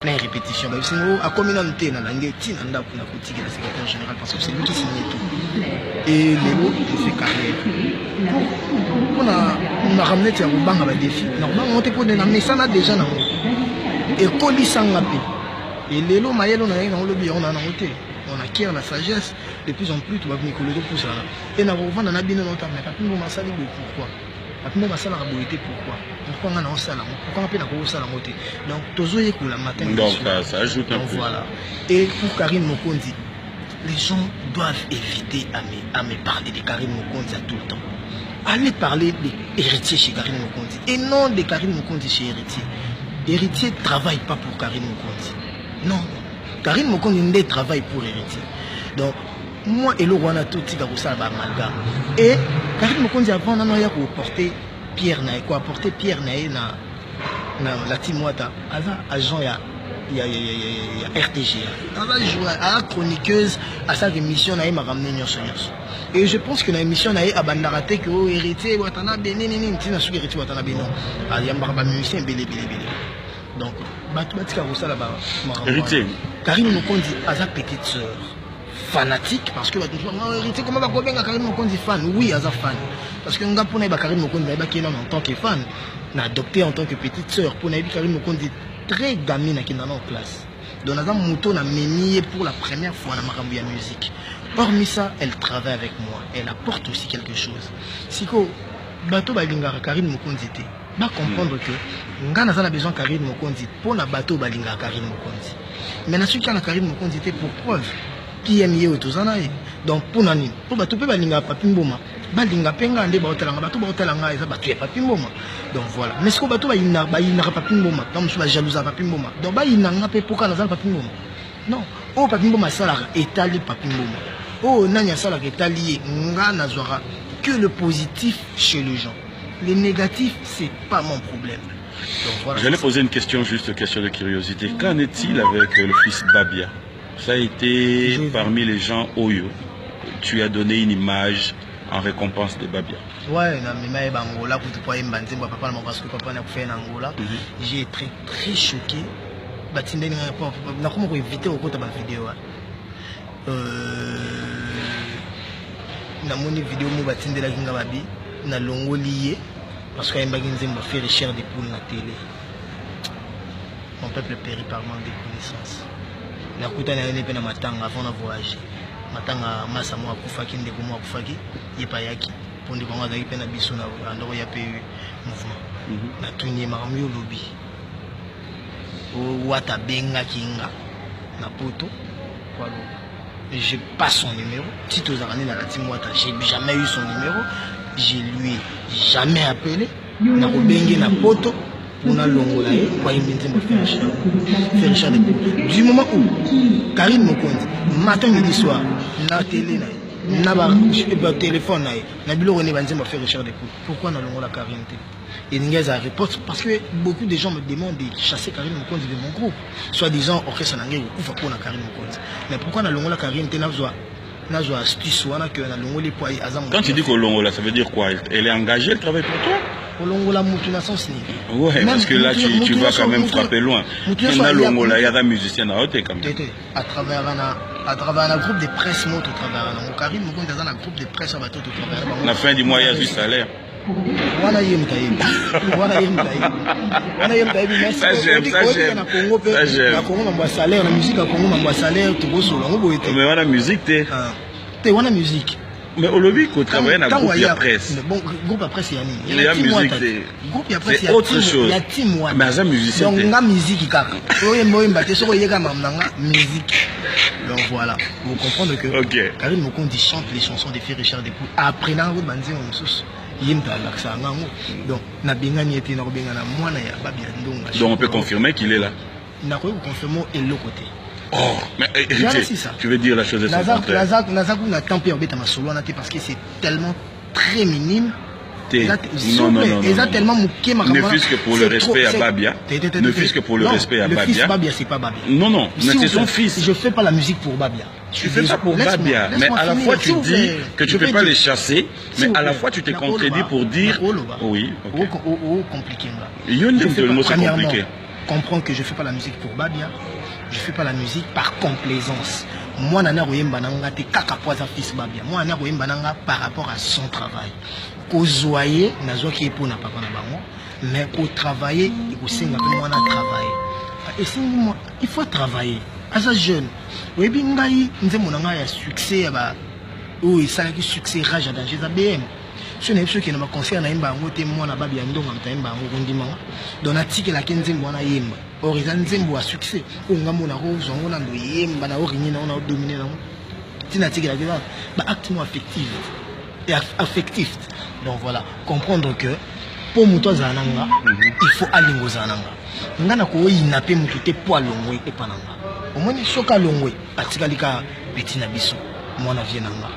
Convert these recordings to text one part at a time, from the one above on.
La répétition, à communauté, dans la secrétaire général, parce que c'est lui qui signe tout. Et Lélo, il fait carrière. On a ramené un défi. Normalement, on a mais ça déjà. Et Koli Sangapi. Et Lélo, Mayelo, on acquiert la sagesse. De plus en plus, tu vas venir coller pour ça. Et on a bien pourquoi? Pourquoi? Pourquoi on a un salon? Pourquoi on a un salon? Donc, toujours la matin. Donc, ça ajoute un peu. Voilà. Et pour Karim Mokondi, les gens doivent éviter à me parler de Karim Mokondi à tout le temps. Allez parler des héritiers chez Karim Mokondi. Et non de Karim Mokondi chez héritier. Héritier ne travaille pas pour Karim Mokondi. Non. Karim Mokondi ne travaille pour héritier. Donc, moi et le Rwanda tout petit ça va amalgame. Et Karim Mokondi avant on a porté Pierre Naé quoi porter Pierre Naé na la Timouata agent ya RTG à la chroniqueuse à sa émission naé m'a ramené et je pense que la émission naé a bandaraté que héritier watana benini tina su héritier watana beno a yamba musicien belé donc batika ça là bas héritier Karim Mokondi a sa petite sœur fanatique parce que héritier comment va bien Karim Mokondi fan oui as fan parce que nga pona ba Karim Mokondi ba qui en tant que fan n'a adopté en tant que petite sœur pour na Karim Mokondi très gamine qui dans la classe donc dans mouton na ménier pour la première fois dans makambo ya musique hormis ça elle travaille avec moi elle apporte aussi quelque chose siko bato ba lingara Karim Mokondi te ba comprendre que nga na besoin Karim Mokondi pour na bato ba lingara Karim Mokondi mais na celui qui a Karim Mokondi te pour preuve qui aime yo tout ça donc pour nani pour bato pe balinga papi mboma balinga penga nde baotalanga bato baotalanga eza bato ya papi mboma donc voilà mais ce que bato bayina papi mboma donc je suis jalouse papi mboma donc bayina nga pe poka na papi mboma non oh papi mboma sala etali papi mboma oh nanya sala etali nga nazwara que le positif chez les gens les négatifs c'est pas mon problème. Donc voilà. J'allais poser une question juste question de curiosité. Qu'en est-il avec le fils Babia? Ça a été parmi les gens Oyo. Tu as donné une image en récompense de Babia. Ouais, mais Angola, parce que papa n'a fait en Angola. J'ai été très choqué. Batinde n'a comment éviter au côté de ma vidéo. Na moni vidéo mo Batinde la ginga babi na longo lié parce qu'il y a un faire cher des poules na télé. Mon peuple périt par manque de connaissances. Nakuta na yene pena matanga avant na voyager matanga masa mo akufaki ndeko mo akufaki yepayaki pondi konga za pena biso na ndoko ya PU mouvement na tunye makamyo lobby o wata benga kinga na poto kwalo je passe son numéro si tu as na la timwata j'ai jamais eu son numéro je lui ai jamais appelé na ko bengi na poto on a longola du moment où Karim Mokondi matin midi soir na télé na téléphone na bilo on va faire recherche de pourquoi na longola Karim et Ningaza répond parce que beaucoup de gens me demandent de chasser Karim Mokondi de mon groupe soit disant orchestre nangé ou faut qu'on a Karim Mokondi mais pourquoi na longola Karim te na astuce wana que na longola pour azam. Quand tu dis que longola ça veut dire quoi? Elle est engagée, elle travaille pour toi? Ouais, parce que là tu vas quand même frapper loin. Longola il y a des musiciens à côté quand même. À travers un groupe de presse moto travers un Karim Mokondi dans un groupe de presse à bateau tout travers. La fin du mois il y a du salaire. Voilà yem ça j'aime. Na Congo mamba salaire, la musique à Congo mamba salaire, tout beau solo. Mais voilà musique t'es. T'es wana musique. Mais au lobby qu'on travaille dans le groupe de presse. Bon, groupe à presse il y a musique c'est autre chose. Il y a team one. Mais ça musicien. Donc la musique kaka. Oye moye mbate soko yeka mamnanga musique. Donc voilà, vous comprenez que Karim Mokondi chante les chansons de Frère Richard Despoux après na route banzi on sous. Donc, on peut confirmer qu'il est là. On peut confirmer et l'autre côté. Oh, mais tu veux dire la chose de son contraire. Parce que c'est tellement très minime. Non. Ne fût-ce que pour le respect à Babia. Ne fût-ce que pour le respect à Babia. Le fils Babia, c'est pas Babia. Non, mais c'est son fils. Je fais pas la musique pour Babia. Tu fais ça pour Babia, mais à la fois tu dis que tu ne peux pas les chasser, mais à la fois tu t'es contredit pour dire oui. Compliqué. Il y a une compliqué. comprends que je fais pas la musique pour Babia, je fais pas la musique par complaisance. Moi nana koyemba nanga te kaka poza fils Babia. Moi nana koyemba nanga par rapport à son travail. Ko zoyer nazwa ki epona papa na bango, mais ko travailler et ko senga pe moi na travailler. Et moi il faut travailler. Asa jeune. Oui bi ngai nzembo nanga ya succès ba oui ça qui succès rage à danger za BM. Ce n'est pas ce qui me concerne, je suis moi na babi ando ngam taimba ngondima donc atiki la kenzembo na yemba horizon zembo a succès ko ngamo na ko zongo na ndo yemba na orinyi na ona dominer na tina tiki la gaba ba acte affectif et affectif. Donc voilà, comprendre que pour muto zananga il faut alingo zananga ngana ko yina pe mutu te po alongwe e pananga omoni soka longwe atikalika betina biso mwana vienanga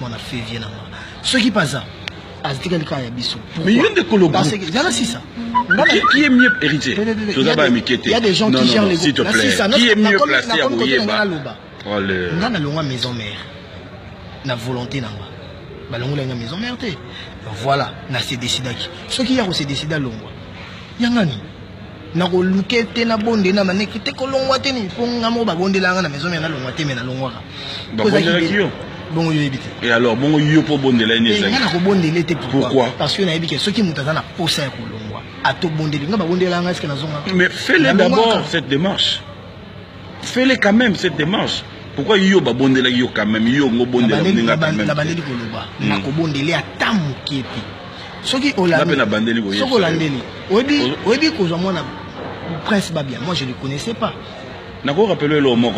mwana fe vienanga ce qui passe mais il y a des collabos. Qui est mieux héritier? Il y a des gens qui gèrent les groupes. S'il te plaît. Qui est mieux placé à Bouyeba? On a la maison mère. La volonté n'a pas. La maison mère. Voilà, on s'est décidé. Ce qui y a aussi décidé à l'ongwa. Yangani. Na ko lukete na bonde na maneki te ko longwa te ni po ngamo ba bonde la na maison mère na longwa te me na longwa. Ba bonde la kiyo. Bon, et alors, bon, il y a pour bonde la nièce. Pourquoi? Parce que ceux qui m'ont posé mais fais-le d'abord cette démarche. Fais-le quand même cette démarche. Pourquoi il y a bonde la yo quand même? Il y a bonde la quand même. Na ko bonde la tamu kepi. Ceux qui Hollande. Ceux qui Hollande. Obi ko zo mona Prince Babia. Moi je ne le connaissais pas. Nako rappelé l'homme,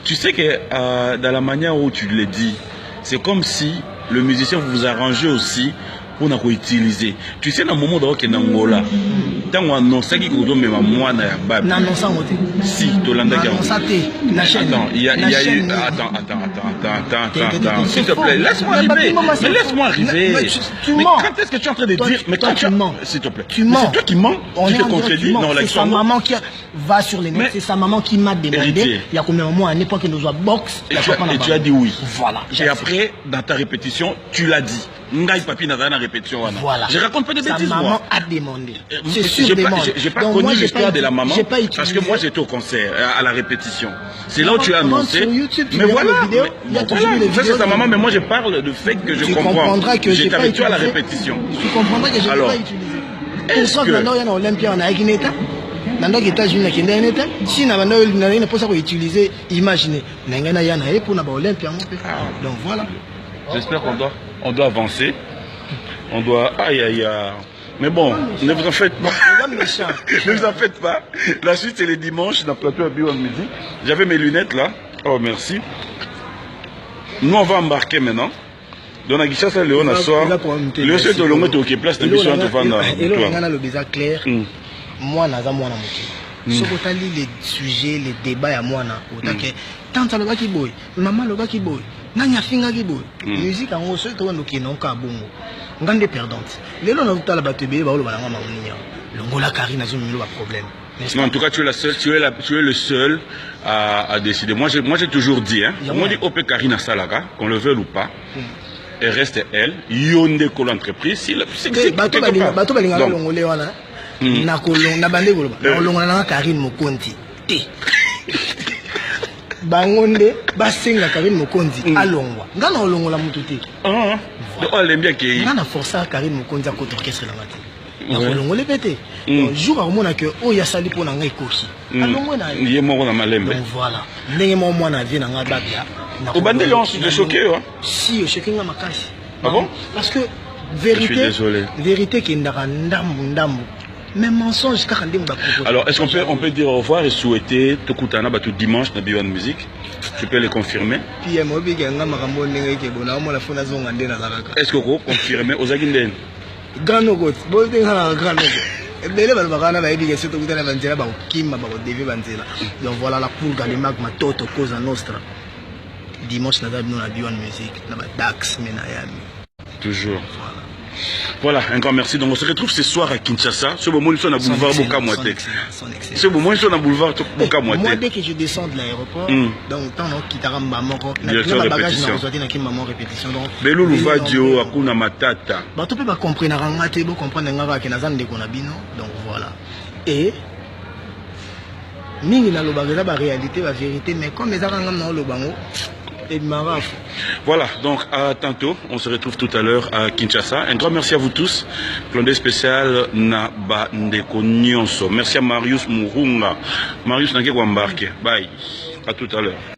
tu sais que dans la manière où tu le dis, c'est comme si le musicien vous arrangez aussi pour nous utiliser. Tu sais, dans le moment où tu es en Angola, tant qu'on annonce qu'il y a même moi na Babi. Si, tu l'as entendu. Attends, il y a eu. Attends. S'il te plaît, laisse-moi arriver. Mais laisse-moi arriver. Mais quand est-ce que tu es en train de dire? Mais quand tu mens, s'il te plaît. C'est toi qui mens. Tu te contredis. Non, c'est sa maman qui va sur les net. C'est sa maman qui m'a demandé. Il y a combien de moments à l'époque qu'il nous a boxe. Et tu as dit oui. Voilà. Et après, dans ta répétition, tu l'as dit. Ngai papi n'a rien à répétition. Voilà. Je raconte pas de bêtises. Sa maman a demandé. C'est sûr. J'ai pas connu l'histoire de la maman parce que moi j'étais au concert à la répétition. C'est là où tu as annoncé. Mais voilà. Ça c'est ta maman, mais moi je parle du fait que je comprends. J'étais avec toi à la répétition. Tu comprendras que je n'ai pas utilisé. Est-ce que maintenant il y a un Olympia en Aïkineta? Dans les États-Unis, il y a un État. Si on a pas ça pour utiliser, imaginez. Il y a un État pour l'Olympia. Donc voilà. J'espère qu'on doit avancer. On doit. Aïe. Mais bon, ne vous en faites pas. Ne vous en faites pas. La suite, c'est les dimanches dans le plateau à Biwan Midi. J'avais mes lunettes là. Oh, merci. Nous, on va embarquer maintenant. Dans la guichet, c'est Léon Assoir. Le seul de l'homme qui est place de mission de Fanda. Et là, on a le bizarre clair. Moi, Naza, moi, ce que tu as les sujets, les débats à moi, tant le gars qui boy, maman le gars qui boy, nanya finga qui boy. Musique en haut, c'est toi qui n'ont qu'à bon. Grande perdante. Les gens ont la battu, bah, le balanga maounia. Le ngola Karine a jamais eu un problème. Non, en tout cas, tu es la seule, tu es le seul à décider. Moi, j'ai toujours dit, hein. Moi, dit Opé Karine Salaga, qu'on le veuille ou pas. Elle reste elle. Yonde ko l'entreprise. C'est bateau balinga longolé wana. Na kolong na bande ko ba. Longona na Karine Mokonzi. Te. Bangonde basenga Karine Mokonzi alongwa. Ngana olongola mutu te. Ah. Donc elle aime bien que ngana força Karine Mokonzi à côté orchestre la matin. Na kolongole pété. Jour à mona que o ya sali pona ngai koki. Alongwe na. Yé moko na malembe. Donc voilà. Ndenge mo mwana vie na nga babia. Au bandé de choqué hein. Si, choqué nga makasi. Ah bon? Parce que vérité qui ndaka ndambu. Même mensonge car ndem ba propos. Alors, est-ce qu'on peut dire au revoir et souhaiter tout kutana ba tout dimanche na Biwan Musique? Tu peux le confirmer? Puis moi bi nga makambo ndenge ke bona mo la fona zonga ndena zakaka. Est-ce que vous confirmez aux Aguinden? Grand nogot, bon ndena grand nogot. Bele ba bakana ba ebi surtout kutana banzela ba kimba ba devi banzela. Donc voilà la pour Galimak ma toto cause nostra. Dimanche, nous avons Biwan Musique, nous avons Dax, Menayami. Toujours. Voilà. Voilà, un grand merci. Donc on se retrouve ce soir à Kinshasa. Ce moment, nous sommes à boulevard Boka-Moité. Ce moment, nous sommes à boulevard Boka-Moité. Moi, dès que je descends de l'aéroport, donc tant que tu as directeur répétition. Belo Louvadio, Akuna Matata. Tu peux pas comprendre, tu peux comprendre que donc voilà. Et mingi na lobaka ba réalité, la vérité, mais comme les arangam na lobango. Voilà, donc à tantôt, on se retrouve tout à l'heure à Kinshasa. Un grand merci à vous tous. Clondé spécial na Bandeko Nyonso. Merci à Marius Murunga. Marius n'a qu'à embarquer. Bye. À tout à l'heure.